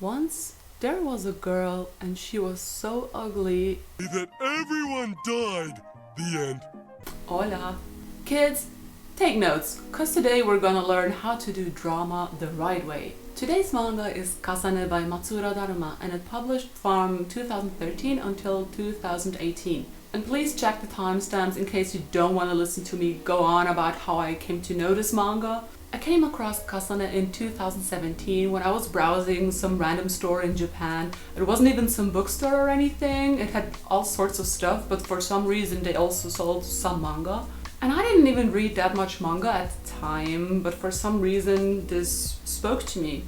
Once there was a girl and she was so ugly that everyone died. The end. Hola. Kids, take notes, cause today we're gonna learn how to do drama the right way. Today's manga is Kasane by Matsura Daruma and it published from 2013 until 2018. And please check the timestamps in case you don't want to listen to me go on about how I came to know this manga. I came across Kasane in 2017 when I was browsing some random store in Japan. It wasn't even some bookstore or anything, it had all sorts of stuff, but for some reason they also sold some manga. And I didn't even read that much manga at the time, but for some reason this spoke to me.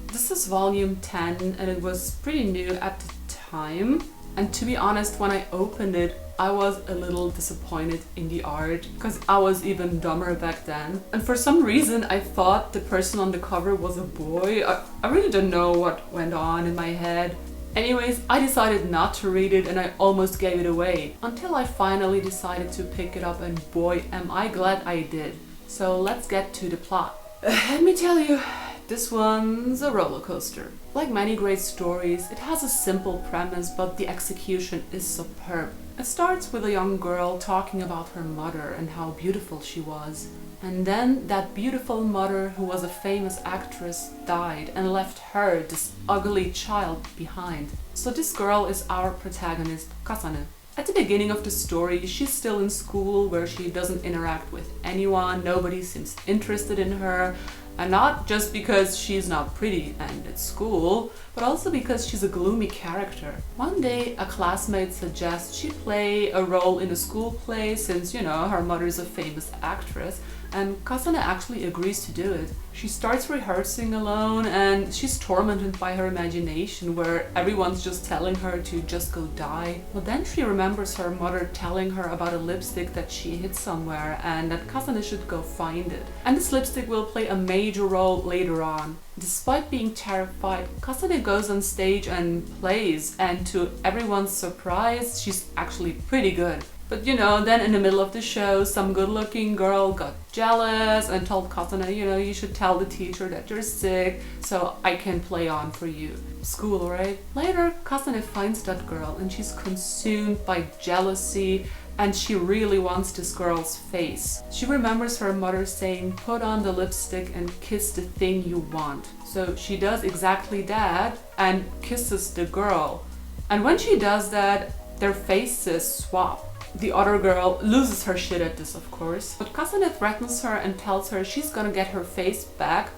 This is volume 10 and it was pretty new at the time. And to be honest, when I opened it, I was a little disappointed in the art because I was even dumber back then. And for some reason, I thought the person on the cover was a boy. I really don't know what went on in my head. Anyways, I decided not to read it and I almost gave it away until I finally decided to pick it up, and boy, am I glad I did. So let's get to the plot. Let me tell you, this one's a roller coaster. Like many great stories, it has a simple premise, but the execution is superb. It starts with a young girl talking about her mother and how beautiful she was. And then that beautiful mother, who was a famous actress, died and left her, this ugly child, behind. So this girl is our protagonist, Kasane. At the beginning of the story, she's still in school where she doesn't interact with anyone, nobody seems interested in her. And not just because she's not pretty and at school, but also because she's a gloomy character. One day, a classmate suggests she play a role in a school play since, her mother's a famous actress, and Kasane actually agrees to do it. She starts rehearsing alone and she's tormented by her imagination where everyone's just telling her to just go die. But then she remembers her mother telling her about a lipstick that she hid somewhere and that Kasane should go find it. And this lipstick will play a major role later on. Despite being terrified, Kasane goes on stage and plays, and to everyone's surprise, she's actually pretty good. But then in the middle of the show, some good-looking girl got jealous and told Kasane, you should tell the teacher that you're sick so I can play on for you. School, right? Later, Kasane finds that girl and she's consumed by jealousy and she really wants this girl's face. She remembers her mother saying, put on the lipstick and kiss the thing you want. So she does exactly that and kisses the girl. And when she does that, their faces swap. The other girl loses her shit at this, of course, but Kasane threatens her and tells her she's gonna get her face back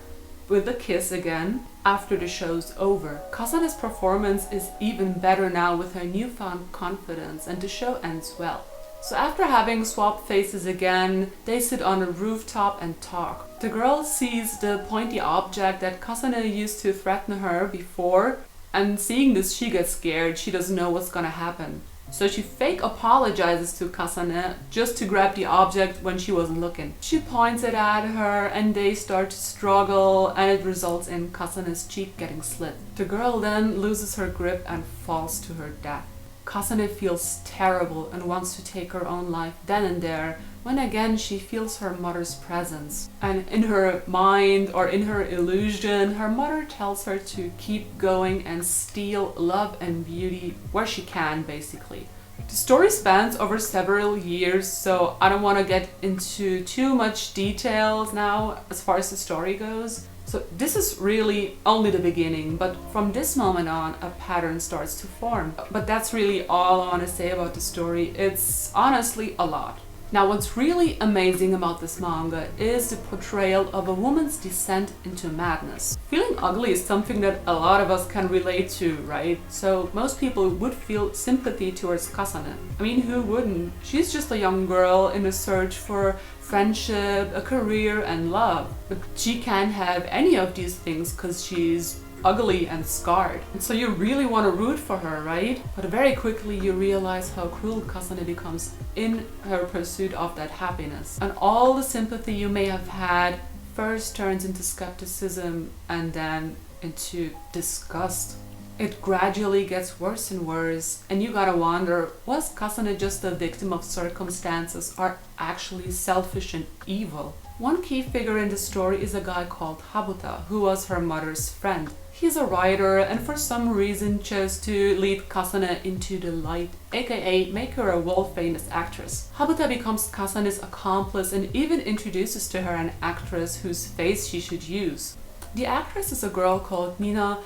with a kiss again after the show's over. Kasane's performance is even better now with her newfound confidence, and the show ends well. So after having swapped faces again, they sit on a rooftop and talk. The girl sees the pointy object that Kasane used to threaten her before, and seeing this she gets scared. She doesn't know what's gonna happen. So she fake apologizes to Kasane just to grab the object when she wasn't looking. She points it at her and they start to struggle, and it results in Kasane's cheek getting slit. The girl then loses her grip and falls to her death. Kasane feels terrible and wants to take her own life then and there, when again she feels her mother's presence. And in her mind or in her illusion, her mother tells her to keep going and steal love and beauty where she can, basically. The story spans over several years, so I don't want to get into too much details now as far as the story goes. So this is really only the beginning, but from this moment on, a pattern starts to form. But that's really all I want to say about the story. It's honestly a lot. Now, what's really amazing about this manga is the portrayal of a woman's descent into madness. Feeling ugly is something that a lot of us can relate to, right? So most people would feel sympathy towards Kasane. I mean, who wouldn't? She's just a young girl in a search for friendship, a career, and love. But she can't have any of these things because she's ugly and scarred. And so you really want to root for her, right? But very quickly you realize how cruel Kasane becomes in her pursuit of that happiness. And all the sympathy you may have had first turns into skepticism and then into disgust. It gradually gets worse and worse, and you gotta wonder, was Kasane just a victim of circumstances or actually selfish and evil? One key figure in the story is a guy called Habuta, who was her mother's friend. He's a writer and for some reason chose to lead Kasane into the light, aka make her a world-famous actress. Habuta becomes Kasane's accomplice and even introduces to her an actress whose face she should use. The actress is a girl called Nina,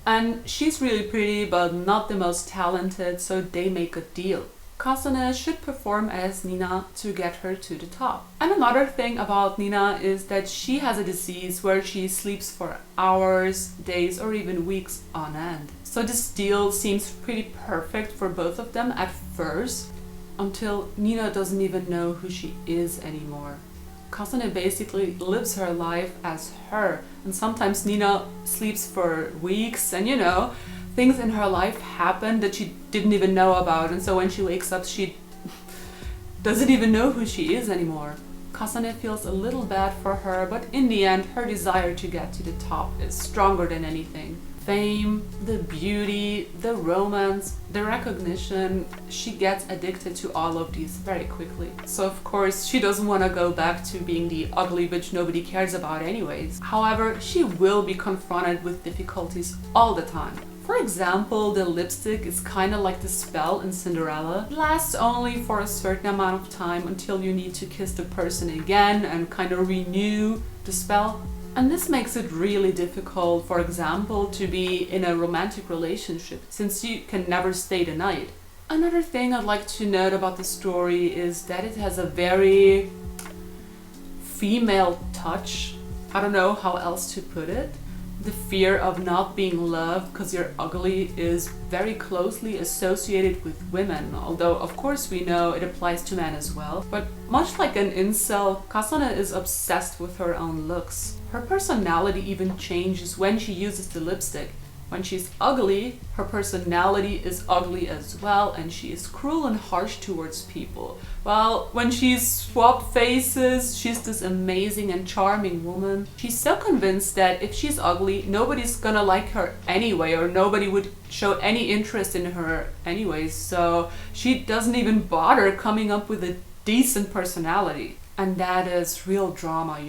and she's really pretty but not the most talented, so they make a deal. Kasane should perform as Nina to get her to the top. And another thing about Nina is that she has a disease where she sleeps for hours, days, or even weeks on end. So this deal seems pretty perfect for both of them at first, until Nina doesn't even know who she is anymore. Kasane basically lives her life as her, and sometimes Nina sleeps for weeks, and things in her life happen that she didn't even know about, and so when she wakes up she doesn't even know who she is anymore. Kasane feels a little bad for her, but in the end her desire to get to the top is stronger than anything. Fame, the beauty, the romance, the recognition, she gets addicted to all of these very quickly. So of course she doesn't want to go back to being the ugly bitch nobody cares about anyways. However, she will be confronted with difficulties all the time. For example, the lipstick is kind of like the spell in Cinderella. It lasts only for a certain amount of time until you need to kiss the person again and kind of renew the spell. And this makes it really difficult, for example, to be in a romantic relationship, since you can never stay the night. Another thing I'd like to note about the story is that it has a very female touch. I don't know how else to put it. The fear of not being loved because you're ugly is very closely associated with women, although of course we know it applies to men as well. But much like an incel, Kasane is obsessed with her own looks. Her personality even changes when she uses the lipstick. When she's ugly, her personality is ugly as well, and she is cruel and harsh towards people. While when she's swapped faces, she's this amazing and charming woman. She's so convinced that if she's ugly, nobody's gonna like her anyway, or nobody would show any interest in her anyways, so she doesn't even bother coming up with a decent personality. And that is real drama,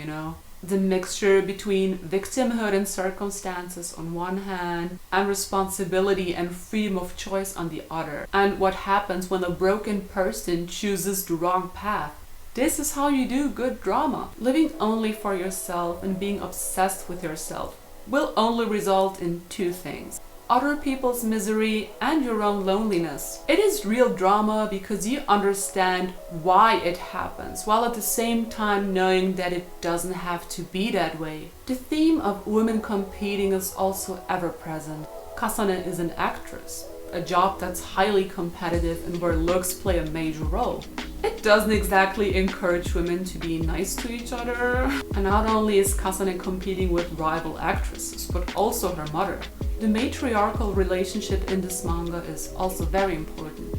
The mixture between victimhood and circumstances on one hand, and responsibility and freedom of choice on the other. And what happens when a broken person chooses the wrong path. This is how you do good drama. Living only for yourself and being obsessed with yourself will only result in two things: other people's misery and your own loneliness. It is real drama because you understand why it happens, while at the same time knowing that it doesn't have to be that way. The theme of women competing is also ever present. Kasane is an actress, a job that's highly competitive and where looks play a major role. It doesn't exactly encourage women to be nice to each other. And not only is Kasane competing with rival actresses, but also her mother. The matriarchal relationship in this manga is also very important.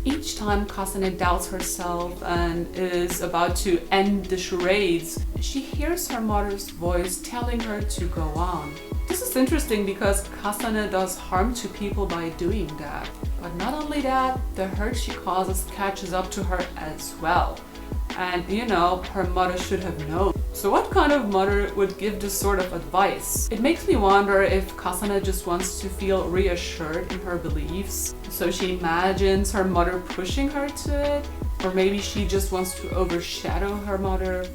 Each time Kasane doubts herself and is about to end the charades, she hears her mother's voice telling her to go on. This is interesting because Kasane does harm to people by doing that. But not only that, the hurt she causes catches up to her as well. And her mother should have known. So what kind of mother would give this sort of advice? It makes me wonder if Kasane just wants to feel reassured in her beliefs. So she imagines her mother pushing her to it, or maybe she just wants to overshadow her mother.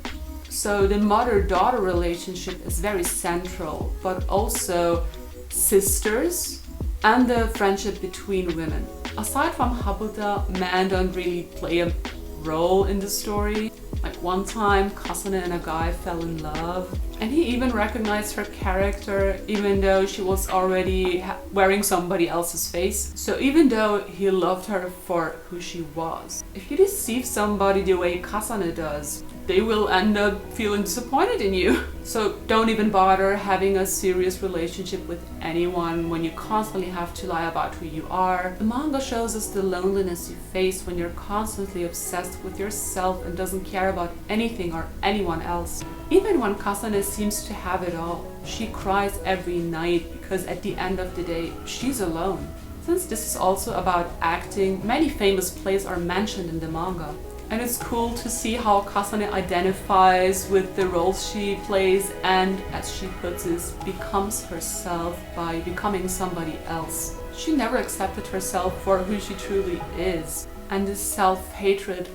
So the mother-daughter relationship is very central, but also sisters and the friendship between women. Aside from Habuta, men don't really play a role in the story. Like one time, Kasane and a guy fell in love, and he even recognized her character even though she was already wearing somebody else's face. So even though he loved her for who she was, if you deceive somebody the way Kasane does, they will end up feeling disappointed in you. So don't even bother having a serious relationship with anyone when you constantly have to lie about who you are. The manga shows us the loneliness you face when you're constantly obsessed with yourself and doesn't care about anything or anyone else. Even when Kasane seems to have it all, she cries every night because at the end of the day, she's alone. Since this is also about acting, many famous plays are mentioned in the manga. And it's cool to see how Kasane identifies with the roles she plays and, as she puts it, becomes herself by becoming somebody else. She never accepted herself for who she truly is. And this self-hatred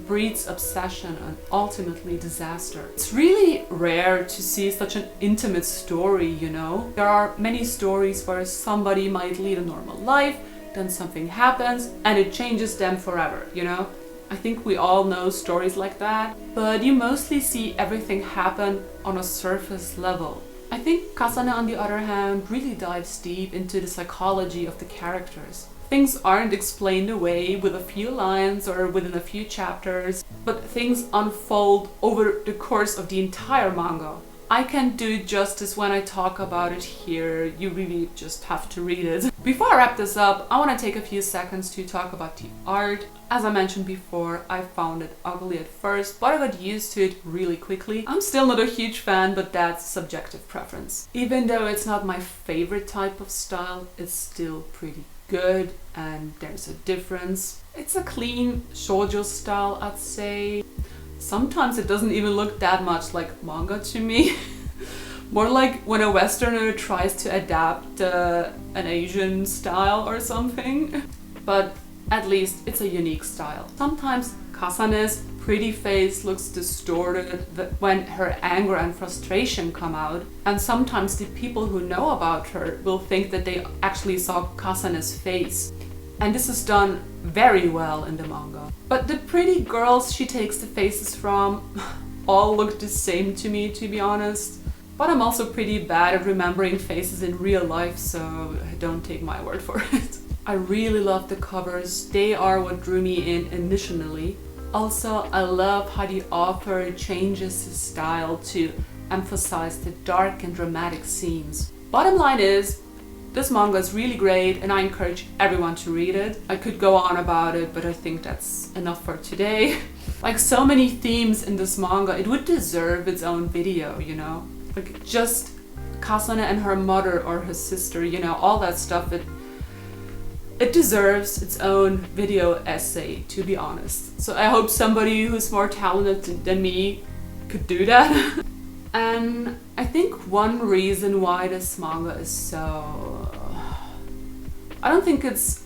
breeds obsession and ultimately disaster. It's really rare to see such an intimate story, you know? There are many stories where somebody might lead a normal life, then something happens and it changes them forever, you know? I think we all know stories like that, but you mostly see everything happen on a surface level. I think Kasane, on the other hand, really dives deep into the psychology of the characters. Things aren't explained away with a few lines or within a few chapters, but things unfold over the course of the entire manga. I can't do it justice when I talk about it here, you really just have to read it. Before I wrap this up, I want to take a few seconds to talk about the art. As I mentioned before, I found it ugly at first, but I got used to it really quickly. I'm still not a huge fan, but that's subjective preference. Even though it's not my favorite type of style, it's still pretty good and there's a difference. It's a clean shoujo style, I'd say. Sometimes it doesn't even look that much like manga to me. More like when a Westerner tries to adapt an Asian style or something. But at least it's a unique style. Sometimes Kasane's pretty face looks distorted when her anger and frustration come out. And sometimes the people who know about her will think that they actually saw Kasane's face. And this is done very well in the manga. But the pretty girls she takes the faces from all look the same to me, to be honest. But I'm also pretty bad at remembering faces in real life, so don't take my word for it. I really love the covers. They are what drew me in initially. Also, I love how the author changes his style to emphasize the dark and dramatic scenes. Bottom line is, this manga is really great and I encourage everyone to read it. I could go on about it, but I think that's enough for today. Like so many themes in this manga, it would deserve its own video, you know? Like just Kasane and her mother or her sister, you know, all that stuff, it deserves its own video essay, to be honest. So I hope somebody who's more talented than me could do that. And I think one reason why this manga is so... I don't think it's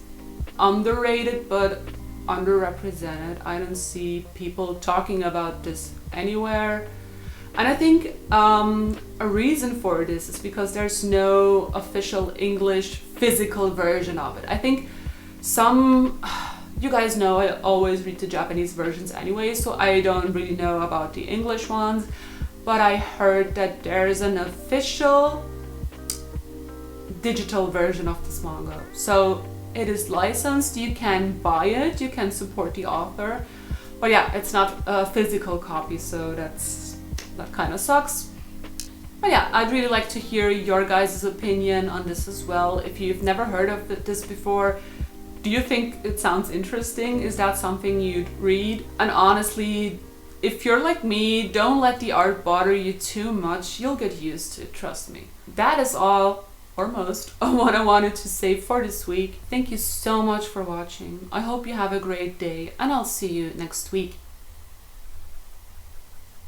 underrated, but underrepresented. I don't see people talking about this anywhere. And I think a reason for this is because there's no official English physical version of it. I think you guys know I always read the Japanese versions anyway, so I don't really know about the English ones. But I heard that there's an official digital version of this manga. So it is licensed, you can buy it, you can support the author. But yeah, it's not a physical copy, so that kind of sucks. But yeah, I'd really like to hear your guys' opinion on this as well. If you've never heard of this before, do you think it sounds interesting? Is that something you'd read? And honestly, if you're like me, don't let the art bother you too much. You'll get used to it, trust me. That is all, or most, of what I wanted to say for this week. Thank you so much for watching. I hope you have a great day, and I'll see you next week.